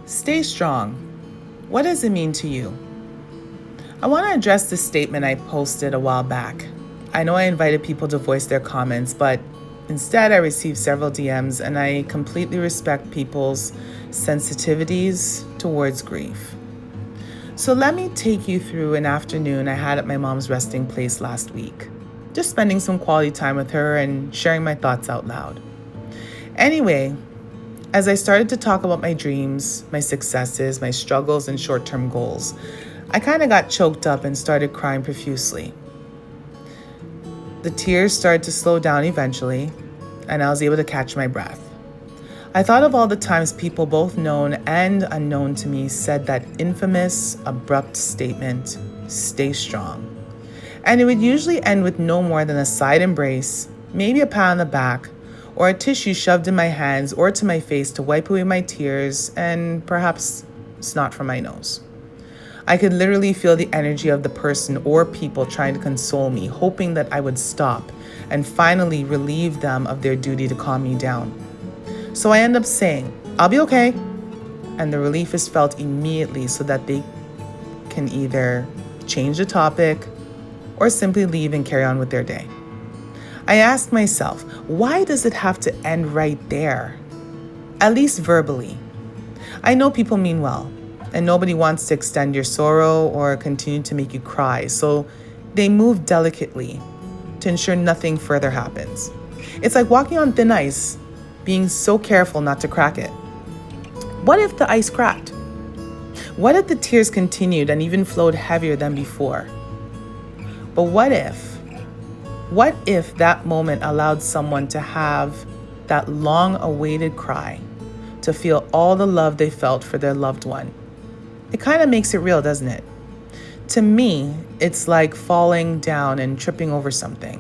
Stay strong. What does it mean to you? I want to address this statement I posted a while back. I know I invited people to voice their comments, but instead I received several DMs, and I completely respect people's sensitivities towards grief. So let me take you through an afternoon I had at my mom's resting place last week, just spending some quality time with her and sharing my thoughts out loud. Anyway, as I started to talk about my dreams, my successes, my struggles, and short-term goals, I kind of got choked up and started crying profusely. The tears started to slow down eventually, and I was able to catch my breath. I thought of all the times people, both known and unknown to me, said that infamous, abrupt statement, "Stay strong." And it would usually end with no more than a side embrace, maybe a pat on the back, or a tissue shoved in my hands or to my face to wipe away my tears and perhaps snot from my nose. I could literally feel the energy of the person or people trying to console me, hoping that I would stop and finally relieve them of their duty to calm me down. So I end up saying, "I'll be okay." And the relief is felt immediately so that they can either change the topic or simply leave and carry on with their day. I ask myself, why does it have to end right there? At least verbally. I know people mean well, and nobody wants to extend your sorrow or continue to make you cry, so they move delicately to ensure nothing further happens. It's like walking on thin ice, being so careful not to crack it. What if the ice cracked? What if the tears continued and even flowed heavier than before? But what if that moment allowed someone to have that long-awaited cry, to feel all the love they felt for their loved one? It kind of makes it real, doesn't it? To me, it's like falling down and tripping over something.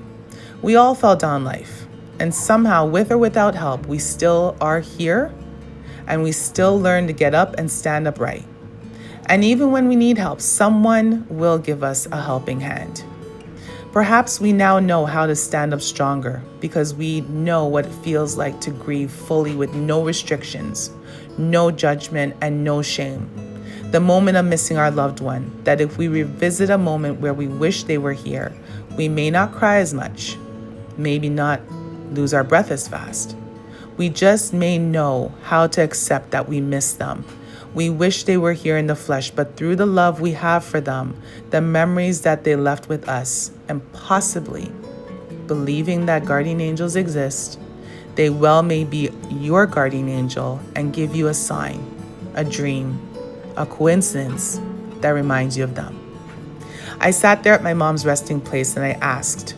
We all fell down life, and somehow, with or without help, we still are here, and we still learn to get up and stand upright. And even when we need help, someone will give us a helping hand. Perhaps we now know how to stand up stronger because we know what it feels like to grieve fully with no restrictions, no judgment, and no shame. The moment of missing our loved one, that if we revisit a moment where we wish they were here, we may not cry as much, maybe not lose our breath as fast. We just may know how to accept that we miss them. We wish they were here in the flesh, but through the love we have for them, the memories that they left with us, and possibly believing that guardian angels exist, they well may be your guardian angel and give you a sign, a dream, a coincidence that reminds you of them. I sat there at my mom's resting place and I asked,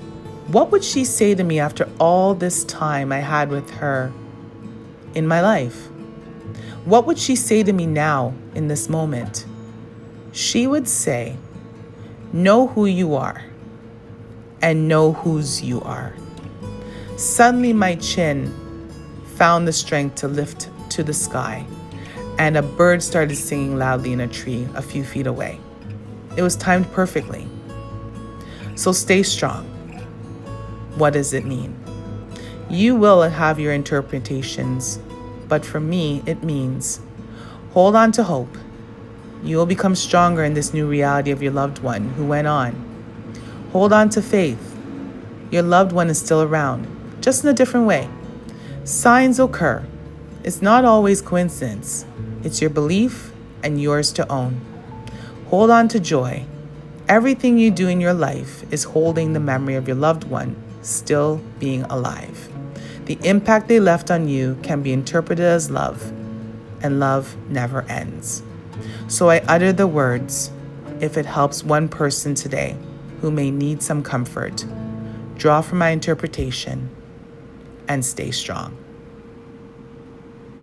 what would she say to me after all this time I had with her in my life? What would she say to me now in this moment? She would say, know who you are and know whose you are. Suddenly my chin found the strength to lift to the sky, and a bird started singing loudly in a tree a few feet away. It was timed perfectly. So stay strong. What does it mean? You will have your interpretations, but for me, it means hold on to hope. You will become stronger in this new reality of your loved one who went on. Hold on to faith. Your loved one is still around, just in a different way. Signs occur. It's not always coincidence. It's your belief and yours to own. Hold on to joy. Everything you do in your life is holding the memory of your loved one still being alive. The impact they left on you can be interpreted as love, and love never ends. So I utter the words, if it helps one person today who may need some comfort, draw from my interpretation and stay strong.